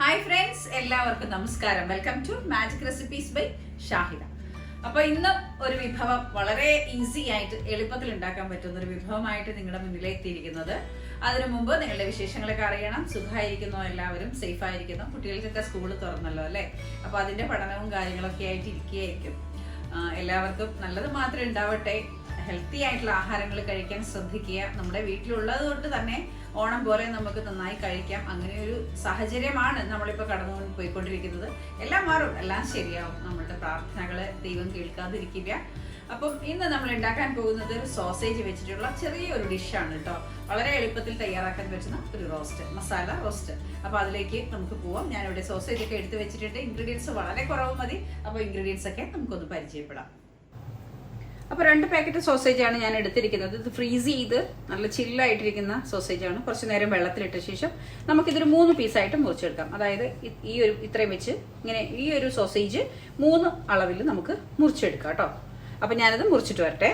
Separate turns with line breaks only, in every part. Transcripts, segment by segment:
Hi friends, എല്ലാവർക്കും നമസ്കാരം. Welcome to magic recipes by Shahida. അപ്പോൾ ഇന്ന് ഒരു വിഭവം വളരെ ഈസി ആയിട്ട് എളുപ്പത്തിൽ ഉണ്ടാക്കാൻ പറ്റുന്ന ഒരു വിഭവമായിട്ട് നിങ്ങളുടെ മുന്നിലെത്തിയിരിക്കുന്നത്. അതിനു മുമ്പ് നിങ്ങളുടെ വിശേഷങ്ങളൊക്കെ അറിയണം. സുഖമായിരിക്കുന്നോ? എല്ലാവരും സേഫ് ആയിരിക്കുന്നു? കുട്ടികൾക്കൊക്കെ സ്കൂൾ തുറന്നല്ലോ അല്ലേ? അപ്പോൾ അതിന്റെ പഠനവും കാര്യങ്ങളൊക്കെ ആയിട്ട് ഇരിക്കുകയായിരിക്കും. എല്ലാവർക്കും നല്ലത് മാത്രമേ ഉണ്ടാവട്ടെ. ഹെൽത്തി ആയിട്ടുള്ള ആഹാരങ്ങൾ കഴിക്കാൻ ശ്രദ്ധിക്കുക. നമ്മുടെ വീട്ടിലുള്ളത് കൊണ്ട് തന്നെ ഓണം പോലെ നമുക്ക് നന്നായി കഴിക്കാം. അങ്ങനെ ഒരു സാഹചര്യമാണ് നമ്മളിപ്പോൾ കടന്നു പോയിക്കൊണ്ടിരിക്കുന്നത്. എല്ലാം മാറും, എല്ലാം ശരിയാവും. നമ്മളുടെ പ്രാർത്ഥനകളെ ദൈവം കേൾക്കാതിരിക്കില്ല. അപ്പം ഇന്ന് നമ്മൾ ഉണ്ടാക്കാൻ പോകുന്നത് ഒരു സോസേജ് വെച്ചിട്ടുള്ള ചെറിയൊരു ഡിഷാണ് കേട്ടോ. വളരെ എളുപ്പത്തിൽ തയ്യാറാക്കാൻ പറ്റുന്ന ഒരു റോസ്റ്റ്, മസാല റോസ്റ്റ്. അപ്പോൾ അതിലേക്ക് നമുക്ക് പോവാം. ഞാനിവിടെ സോസേജ് ഒക്കെ എടുത്ത് വെച്ചിട്ടുണ്ട്. ഇൻഗ്രീഡിയൻസ് വളരെ കുറവ് മതി. അപ്പോൾ ഇൻഗ്രീഡിയൻസ് ഒക്കെ നമുക്കൊന്ന് പരിചയപ്പെടാം. അപ്പോൾ 2 പാക്കറ്റ് സോസേജാണ് ഞാൻ എടുത്തിരിക്കുന്നത്. ഇത് ഫ്രീസ് ചെയ്ത് നല്ല ചില്ലായിട്ടിരിക്കുന്ന സോസേജാണ്. കുറച്ച് നേരം വെള്ളത്തിലിട്ട ശേഷം നമുക്കിതൊരു 3 പീസായിട്ട് മുറിച്ചെടുക്കാം. അതായത് ഇത്രയും വെച്ച് ഇങ്ങനെ ഈ ഒരു സോസേജ് 3 അളവിൽ നമുക്ക് മുറിച്ചെടുക്കാം കേട്ടോ. അപ്പം ഞാനത് മുറിച്ചിട്ട് വരട്ടെ.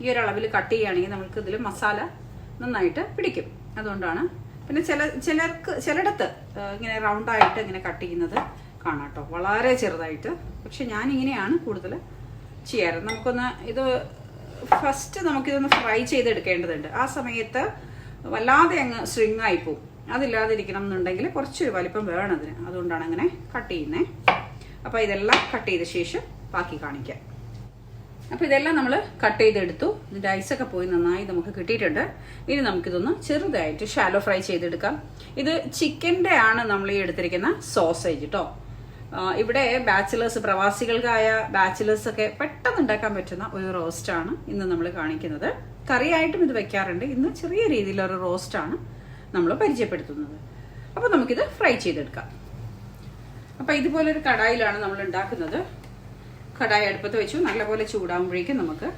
ഈ ഒരു അളവിൽ കട്ട് ചെയ്യുകയാണെങ്കിൽ നമുക്ക് ഇതിൽ മസാല നന്നായിട്ട് പിടിക്കും. അതുകൊണ്ടാണ്. പിന്നെ ചിലയിടത്ത് ഇങ്ങനെ റൗണ്ടായിട്ട് ഇങ്ങനെ കട്ട് ചെയ്യുന്നത് കാണാം കേട്ടോ, വളരെ ചെറുതായിട്ട്. പക്ഷെ ഞാനിങ്ങനെയാണ് കൂടുതൽ ചെയ്യാറ്. ഇത് ഫസ്റ്റ് നമുക്കിതൊന്ന് ഫ്രൈ ചെയ്തെടുക്കേണ്ടതുണ്ട്. ആ സമയത്ത് വല്ലാതെ അങ്ങ് സ്ട്രിങ് ആയി പോവും. അതില്ലാതിരിക്കണം എന്നുണ്ടെങ്കിൽ കുറച്ചൊരു വലിപ്പം വേണം അതിന്. അതുകൊണ്ടാണ് അങ്ങനെ കട്ട് ചെയ്യുന്നത്. അപ്പോൾ ഇതെല്ലാം കട്ട് ചെയ്ത ശേഷം ബാക്കി കാണിക്കാം. അപ്പോൾ ഇതെല്ലാം നമ്മൾ കട്ട് ചെയ്തെടുത്തു. ഇതിൻ്റെ ഐസൊക്കെ പോയി നന്നായി നമുക്ക് കിട്ടിയിട്ടുണ്ട്. ഇനി നമുക്കിതൊന്ന് ചെറുതായിട്ട് ഷാലോ ഫ്രൈ ചെയ്തെടുക്കാം. ഇത് ചിക്കൻ്റെ ആണ് നമ്മൾ ഈ എടുത്തിരിക്കുന്ന സോസേജ് കേട്ടോ. ഇവിടെ ബാച്ചിലേഴ്സ്, പ്രവാസികൾക്കായ ബാച്ചിലേഴ്സൊക്കെ പെട്ടെന്ന് ഉണ്ടാക്കാൻ പറ്റുന്ന ഒരു റോസ്റ്റാണ് ഇന്ന് നമ്മൾ കാണിക്കുന്നത്. കറിയായിട്ടും ഇത് വെക്കാറുണ്ട്. ഇന്ന് ചെറിയ രീതിയിലൊരു റോസ്റ്റാണ് നമ്മൾ പരിചയപ്പെടുത്തുന്നത്. അപ്പോൾ നമുക്കിത് ഫ്രൈ ചെയ്തെടുക്കാം. അപ്പോൾ ഇതുപോലൊരു കടായിലാണ് നമ്മൾ ഉണ്ടാക്കുന്നത്. കടായി അടുപ്പത്ത് വെച്ചു. നല്ലപോലെ ചൂടാകുമ്പോഴേക്കും നമുക്ക്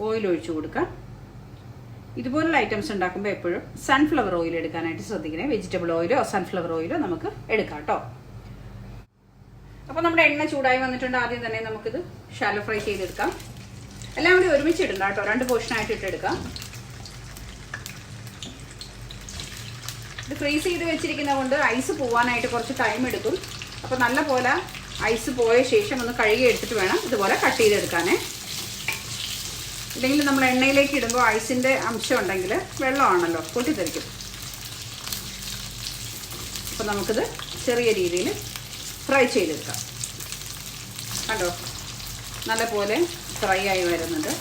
ഓയിൽ ഒഴിച്ചു കൊടുക്കാം. ഇതുപോലുള്ള ഐറ്റംസ് ഉണ്ടാക്കുമ്പോൾ എപ്പോഴും സൺഫ്ലവർ ഓയിൽ എടുക്കാനായിട്ട് ശ്രദ്ധിക്കണേ. വെജിറ്റബിൾ ഓയിലോ സൺഫ്ലവർ ഓയിലോ നമുക്ക് എടുക്കാം കേട്ടോ. അപ്പോൾ നമ്മുടെ എണ്ണ ചൂടായി വന്നിട്ടുണ്ട്. ആദ്യം തന്നെ നമുക്കിത് ഷാലോ ഫ്രൈ ചെയ്തെടുക്കാം. എല്ലാം കൂടി ഒരുമിച്ച് ഇടണ്ട കേട്ടോ, 2 പോർഷനായിട്ട് ഇട്ടെടുക്കാം. ഇത് ഫ്രീസ് ചെയ്ത് വെച്ചിരിക്കുന്നത് കൊണ്ട് ഐസ് പോവാനായിട്ട് കുറച്ച് ടൈം എടുക്കും. അപ്പോൾ നല്ല പോലെ ഐസ് പോയ ശേഷം ഒന്ന് കഴുകി എടുത്തിട്ട് വേണം ഇതുപോലെ കട്ട് ചെയ്തെടുക്കാനേ. ഇല്ലെങ്കിൽ നമ്മൾ എണ്ണയിലേക്ക് ഇടുമ്പോൾ ഐസിൻ്റെ അംശം ഉണ്ടെങ്കിൽ വെള്ളമാണല്ലോ, പൊട്ടിത്തെറിക്കും. അപ്പോൾ നമുക്കിത് ചെറിയ രീതിയിൽ ഫ്രൈ ചെയ്തെടുക്കാം. കണ്ടോ, നല്ല പോലെ ഫ്രൈ ആയി വരുന്നുണ്ട്.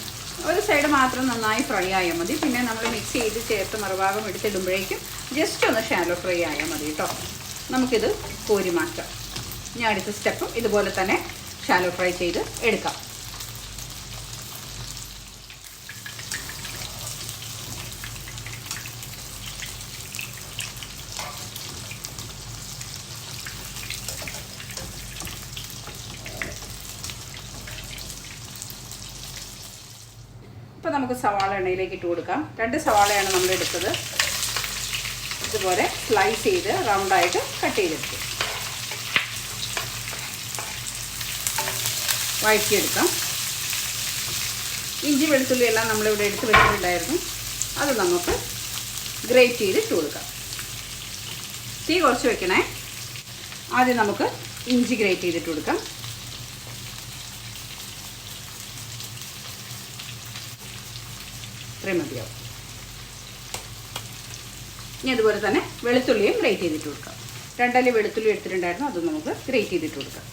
ഒരു സൈഡ് മാത്രം നന്നായി ഫ്രൈ ആയാൽ മതി. പിന്നെ നമ്മൾ മിക്സ് ചെയ്ത് ചേർത്ത് മറുഭാഗം എടുത്തിടുമ്പോഴേക്കും ജസ്റ്റ് ഒന്ന് ഷാലോ ഫ്രൈ ആയാൽ മതി കേട്ടോ. നമുക്കിത് കോരി മാറ്റാം. ഇനി അടുത്ത സ്റ്റെപ്പും ഇതുപോലെ തന്നെ ഷാലോ ഫ്രൈ ചെയ്ത് എടുക്കാം. ഇപ്പോൾ നമുക്ക് സവാള എണ്ണയിലേക്ക് ഇട്ട് കൊടുക്കാം. 2 സവാളയാണ് നമ്മൾ എടുത്തത്. ഇതുപോലെ സ്ലൈസ് ചെയ്ത് റൗണ്ടായിട്ട് കട്ട് ചെയ്തെടുക്കും. വഴറ്റിയെടുക്കാം. ഇഞ്ചി വെളുത്തുള്ളി എല്ലാം നമ്മളിവിടെ എടുത്ത് വെച്ചിട്ടുണ്ടായിരുന്നു. അത് നമുക്ക് ഗ്രേറ്റ് ചെയ്തിട്ട് കൊടുക്കാം. തീ കുറച്ച് വെക്കണേ. ആദ്യം നമുക്ക് ഇഞ്ചി ഗ്രേറ്റ് ചെയ്തിട്ട് കൊടുക്കാം. ഇത്രയും മതിയാവും. ഇനി അതുപോലെ തന്നെ വെളുത്തുള്ളിയും ഗ്രേറ്റ് ചെയ്തിട്ട് കൊടുക്കാം. 2 അല്ലി വെളുത്തുള്ളി എടുത്തിട്ടുണ്ടായിരുന്നു. അതും നമുക്ക് ഗ്രേറ്റ് ചെയ്തിട്ട് കൊടുക്കാം.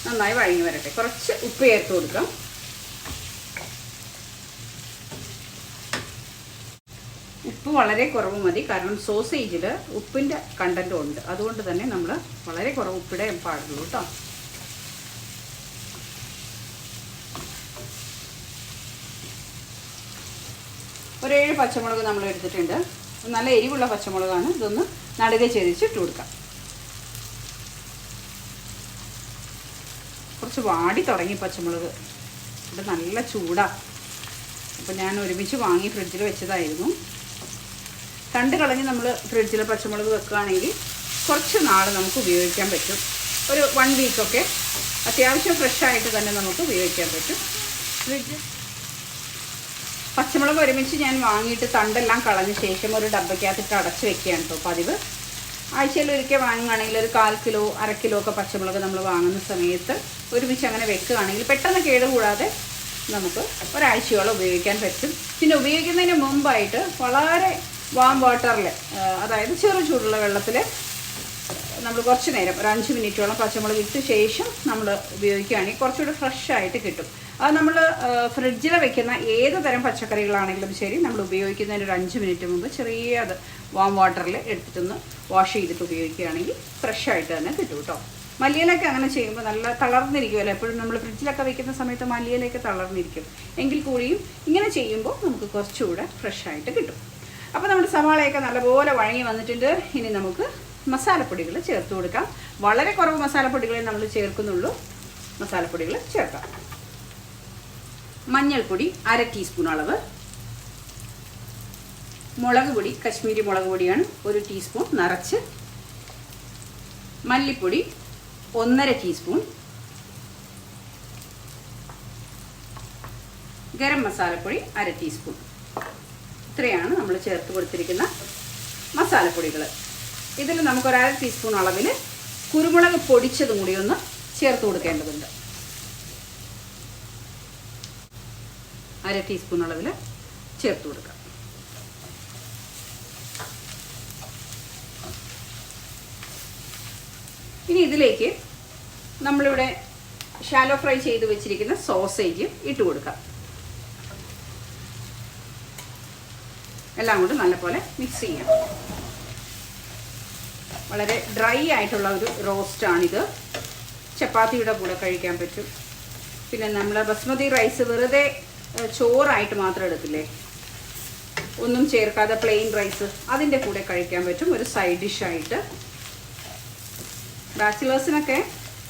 നന്നായി വഴങ്ങി വരട്ടെ. കുറച്ച് ഉപ്പ് ചേർത്ത് കൊടുക്കാം. ഉപ്പ് വളരെ കുറവ് മതി. കാരണം സോസേജിൽ ഉപ്പിൻ്റെ കണ്ടൻറ്റും ഉണ്ട്. അതുകൊണ്ട് തന്നെ നമ്മൾ വളരെ കുറവ് ഉപ്പിടേ പാടുള്ളൂ കേട്ടോ. ഒരു 7 പച്ചമുളക് നമ്മൾ എടുത്തിട്ടുണ്ട്. നല്ല എരിവുള്ള പച്ചമുളകാണ്. ഇതൊന്ന് നടുകെ ചെരിച്ചിട്ട് കൊടുക്കാം. കുറച്ച് വാടി തുടങ്ങി പച്ചമുളക്. ഇത് നല്ല ചൂടാണ്. അപ്പോൾ ഞാൻ ഒരുമിച്ച് വാങ്ങി ഫ്രിഡ്ജിൽ വെച്ചതായിരുന്നു. തണ്ട് കളഞ്ഞ് നമ്മൾ ഫ്രിഡ്ജിൽ പച്ചമുളക് വെക്കുകയാണെങ്കിൽ കുറച്ച് നാൾ നമുക്ക് ഉപയോഗിക്കാൻ പറ്റും. ഒരു 1 വീക്കൊക്കെ അത്യാവശ്യം ഫ്രഷായിട്ട് തന്നെ നമുക്ക് ഉപയോഗിക്കാൻ പറ്റും. പച്ചമുളക് ഒരുമിച്ച് ഞാൻ വാങ്ങിയിട്ട് തണ്ടെല്ലാം കളഞ്ഞ ശേഷം ഒരു ഡബ്ബയ്ക്കകത്തിട്ട് അടച്ച് വെക്കുകയാണ് കേട്ടോ പതിവ്. ആഴ്ചയിൽ ഒരിക്കൽ വാങ്ങുകയാണെങ്കിൽ ഒരു 1/4 കിലോ 1/2 കിലോ ഒക്കെ പച്ചമുളക് നമ്മൾ വാങ്ങുന്ന സമയത്ത് ഒരുമിച്ച് അങ്ങനെ വെക്കുകയാണെങ്കിൽ പെട്ടെന്ന് കേടുകൂടാതെ നമുക്ക് ഒരാഴ്ചയോളം ഉപയോഗിക്കാൻ പറ്റും. പിന്നെ ഉപയോഗിക്കുന്നതിന് മുമ്പായിട്ട് വളരെ വാം വാട്ടറിൽ, അതായത് ചെറു ചൂടുള്ള വെള്ളത്തിൽ നമ്മൾ കുറച്ച് നേരം ഒരു 5 മിനിറ്റോളം പച്ചമുളക് ഇട്ട ശേഷം നമ്മൾ ഉപയോഗിക്കുകയാണെങ്കിൽ കുറച്ചുകൂടി ഫ്രഷായിട്ട് കിട്ടും. അത് നമ്മൾ ഫ്രിഡ്ജിൽ വെക്കുന്ന ഏത് തരം പച്ചക്കറികളാണെങ്കിലും ശരി, നമ്മൾ ഉപയോഗിക്കുന്നതിന് ഒരു 5 മിനിറ്റ് മുമ്പ് ചെറിയ അത് വാം വാട്ടറിൽ എടുത്തിട്ടൊന്ന് വാഷ് ചെയ്തിട്ട് ഉപയോഗിക്കുകയാണെങ്കിൽ ഫ്രഷായിട്ട് തന്നെ കിട്ടും കേട്ടോ. മല്ലിയിലൊക്കെ അങ്ങനെ ചെയ്യുമ്പോൾ നല്ല തളർന്നിരിക്കുമല്ലോ. എപ്പോഴും നമ്മൾ ഫ്രിഡ്ജിലൊക്കെ വെക്കുന്ന സമയത്ത് മല്ലിയിലൊക്കെ തളർന്നിരിക്കും. എങ്കിൽ കൂടിയും ഇങ്ങനെ ചെയ്യുമ്പോൾ നമുക്ക് കുറച്ചുകൂടെ ഫ്രഷായിട്ട് കിട്ടും. അപ്പോൾ നമ്മുടെ സവാളയൊക്കെ നല്ലപോലെ വഴങ്ങി വന്നിട്ടുണ്ട്. ഇനി നമുക്ക് മസാലപ്പൊടികൾ ചേർത്ത് കൊടുക്കാം. വളരെ കുറവ് മസാലപ്പൊടികളെ നമ്മൾ ചേർക്കുന്നുള്ളൂ. മസാലപ്പൊടികൾ ചേർക്കാം. മഞ്ഞൾപ്പൊടി 1/2 ടീസ്പൂൺ അളവ്. മുളക് പൊടി കശ്മീരി മുളക് പൊടിയാണ് 1 ടീസ്പൂൺ നിറച്ച്. മല്ലിപ്പൊടി 1/2 ടീസ്പൂൺ. ഗരം മസാലപ്പൊടി 1/2 ടീസ്പൂൺ. ഇത്രയാണ് നമ്മൾ ചേർത്ത് കൊടുത്തിരിക്കുന്ന മസാലപ്പൊടികൾ. ഇതിൽ നമുക്ക് 1/2 ടീസ്പൂൺ അളവിൽ കുരുമുളക് പൊടിച്ചതും കൂടി ഒന്ന് ചേർത്ത് കൊടുക്കേണ്ടതുണ്ട്. 1/2 ടീസ്പൂൺ അളവിൽ ചേർത്ത് കൊടുക്കാം. ഇനി ഇതിലേക്ക് നമ്മളിവിടെ ഷാലോ ഫ്രൈ ചെയ്ത് വെച്ചിരിക്കുന്ന സോസേജ് ഇട്ട് കൊടുക്കാം. എല്ലാം കൂടി നല്ലപോലെ മിക്സ് ചെയ്യാം. വളരെ ഡ്രൈ ആയിട്ടുള്ള ഒരു റോസ്റ്റാണിത്. ചപ്പാത്തിയുടെ കൂടെ കഴിക്കാൻ പറ്റും. പിന്നെ നമ്മൾ ബസ്മതി റൈസ് വെറുതെ ചോറായിട്ട് മാത്രം എടുക്കില്ലേ, ഒന്നും ചേർക്കാതെ പ്ലെയിൻ റൈസ്, അതിൻ്റെ കൂടെ കഴിക്കാൻ പറ്റും ഒരു സൈഡ് ഡിഷായിട്ട്. ബാച്ചിലേഴ്സിനൊക്കെ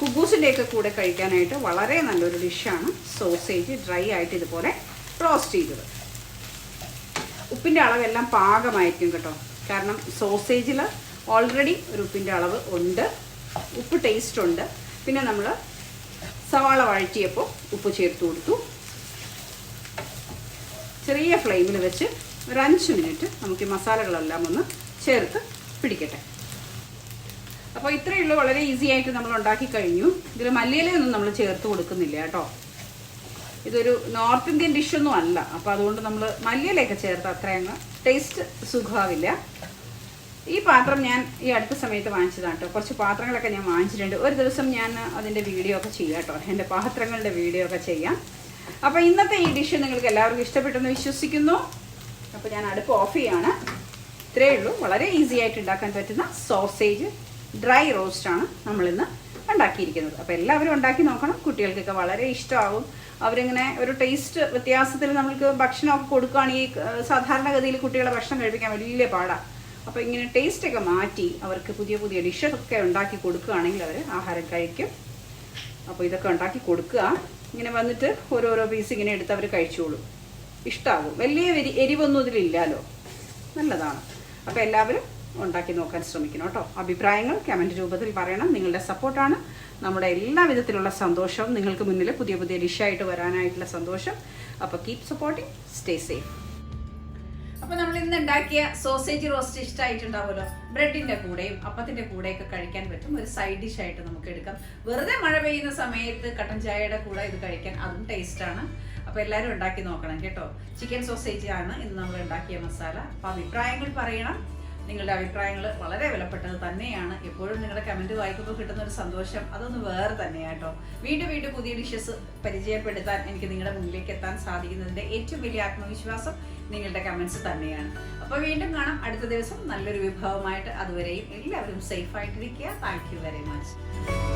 കുബൂസിൻ്റെയൊക്കെ കൂടെ കഴിക്കാനായിട്ട് വളരെ നല്ലൊരു ഡിഷാണ് സോസേജ് ഡ്രൈ ആയിട്ട് ഇതുപോലെ റോസ്റ്റ് ചെയ്തത്. ഉപ്പിൻ്റെ അളവെല്ലാം പാകമായിരിക്കും കേട്ടോ. കാരണം സോസേജിൽ ഓൾറെഡി ഒരു ഉപ്പിൻ്റെ അളവ് ഉണ്ട്, ഉപ്പ് ടേസ്റ്റ് ഉണ്ട്. പിന്നെ നമ്മൾ സവാള വഴറ്റിയപ്പോൾ ഉപ്പ് ചേർത്ത് കൊടുത്തു. ചെറിയ ഫ്ലെയിമിൽ വെച്ച് ഒരു 5 മിനിറ്റ് നമുക്ക് ഈ മസാലകളെല്ലാം ഒന്ന് ചേർത്ത് പിടിക്കട്ടെ. അപ്പോൾ ഇത്രയേ ഉള്ളൂ. വളരെ ഈസി ആയിട്ട് നമ്മൾ ഉണ്ടാക്കി കഴിഞ്ഞു. ഇതിൽ മല്ലിയിലയൊന്നും നമ്മൾ ചേർത്ത് കൊടുക്കുന്നില്ല കേട്ടോ. ഇതൊരു നോർത്ത് ഇന്ത്യൻ ഡിഷൊന്നും അല്ല. അപ്പോൾ അതുകൊണ്ട് നമ്മൾ മല്ലിയിലയൊക്കെ ചേർത്ത് അത്രയങ്ങ് ടേസ്റ്റ് സുഖമാവില്ല. ഈ പാത്രം ഞാൻ ഈ അടുത്ത സമയത്ത് വാങ്ങിച്ചതാണ് കേട്ടോ. കുറച്ച് പാത്രങ്ങളൊക്കെ ഞാൻ വാങ്ങിച്ചിട്ടുണ്ട്. ഒരു ദിവസം ഞാൻ അതിൻ്റെ വീഡിയോ ഒക്കെ ചെയ്യാം കേട്ടോ. എൻ്റെ പാത്രങ്ങളുടെ വീഡിയോ ഒക്കെ ചെയ്യാം. അപ്പോൾ ഇന്നത്തെ ഈ ഡിഷ് നിങ്ങൾക്ക് എല്ലാവർക്കും ഇഷ്ടപ്പെട്ടെന്ന് വിശ്വസിക്കുന്നു. അപ്പോൾ ഞാൻ അടുപ്പ് ഓഫ് ചെയ്യാണ്. ഇത്രയേ ഉള്ളൂ. വളരെ ഈസി ആയിട്ട് ഉണ്ടാക്കാൻ പറ്റുന്ന സോസേജ് ഡ്രൈ റോസ്റ്റാണ് നമ്മളിന്ന് ഉണ്ടാക്കിയിരിക്കുന്നത്. അപ്പോൾ എല്ലാവരും ഉണ്ടാക്കി നോക്കണം. കുട്ടികൾക്കൊക്കെ വളരെ ഇഷ്ടമാകും. അവരിങ്ങനെ ഒരു ടേസ്റ്റ് വ്യത്യാസത്തിൽ നമ്മൾക്ക് ഭക്ഷണമൊക്കെ കൊടുക്കുകയാണെങ്കിൽ സാധാരണഗതിയിൽ കുട്ടികളെ ഭക്ഷണം കഴിപ്പിക്കാൻ വലിയ പാടാണ്. അപ്പോൾ ഇങ്ങനെ ടേസ്റ്റൊക്കെ മാറ്റി അവർക്ക് പുതിയ പുതിയ ഡിഷൊക്കെ ഉണ്ടാക്കി കൊടുക്കുകയാണെങ്കിൽ അവർ ആഹാരം കഴിക്കും. അപ്പോൾ ഇതൊക്കെ ഉണ്ടാക്കി കൊടുക്കുക. ഇങ്ങനെ വന്നിട്ട് ഓരോരോ പീസ് ഇങ്ങനെ എടുത്ത് അവർ കഴിച്ചോളും. ഇഷ്ടമാകും. വലിയ എരിവൊന്നും ഇതിലില്ലല്ലോ. നല്ലതാണ്. അപ്പോൾ എല്ലാവരും ഉണ്ടാക്കി നോക്കാൻ ശ്രമിക്കണം കേട്ടോ. അഭിപ്രായങ്ങൾ കമൻറ്റ് രൂപത്തിൽ പറയണം. നിങ്ങളുടെ സപ്പോർട്ടാണ് നമ്മുടെ എല്ലാ വിധത്തിലുള്ള സന്തോഷവും. നിങ്ങൾക്ക് മുന്നിൽ പുതിയ പുതിയ ഡിഷായിട്ട് വരാനായിട്ടുള്ള സന്തോഷം. അപ്പോൾ കീപ് സപ്പോർട്ടിങ്, സ്റ്റേ സേഫ്. അപ്പോൾ നമ്മൾ ഇന്ന് ഉണ്ടാക്കിയ സോസേജ് റോസ്റ്റ് ഇഷ്ടമായിട്ടുണ്ടാവുമല്ലോ. ബ്രെഡിൻ്റെ കൂടെയും അപ്പത്തിൻ്റെ കൂടെയൊക്കെ കഴിക്കാൻ പറ്റും. ഒരു സൈഡ് ഡിഷായിട്ട് നമുക്ക് എടുക്കാം. വെറുതെ മഴ പെയ്യുന്ന സമയത്ത് കട്ടൻ ചായയുടെ കൂടെ ഇത് കഴിക്കാൻ അതും ടേസ്റ്റാണ്. അപ്പോൾ എല്ലാവരും ഉണ്ടാക്കി നോക്കണം കേട്ടോ. ചിക്കൻ സോസേജ് ആണ് ഇന്ന് നമ്മൾ ഉണ്ടാക്കിയ മസാല. അപ്പോൾ അഭിപ്രായങ്ങൾ പറയണം. നിങ്ങളുടെ അഭിപ്രായങ്ങൾ വളരെ വിലപ്പെട്ടത് തന്നെയാണ്. എപ്പോഴും നിങ്ങളുടെ കമൻറ്റ് വായിക്കുമ്പോൾ കിട്ടുന്ന ഒരു സന്തോഷം അതൊന്ന് വേറെ തന്നെയാട്ടോ. വീണ്ടും പുതിയ ഡിഷസ് പരിചയപ്പെടുത്താൻ എനിക്ക് നിങ്ങളുടെ മുന്നിലേക്ക് എത്താൻ സാധിക്കുന്നതിൻ്റെ ഏറ്റവും വലിയ ആത്മവിശ്വാസം നിങ്ങളുടെ കമൻറ്റ്സ് തന്നെയാണ്. അപ്പോൾ വീണ്ടും കാണാം അടുത്ത ദിവസം നല്ലൊരു വിഭവമായിട്ട്. അതുവരെയും എല്ലാവരും സേഫ് ആയിട്ടിരിക്കുക. Thank you very much.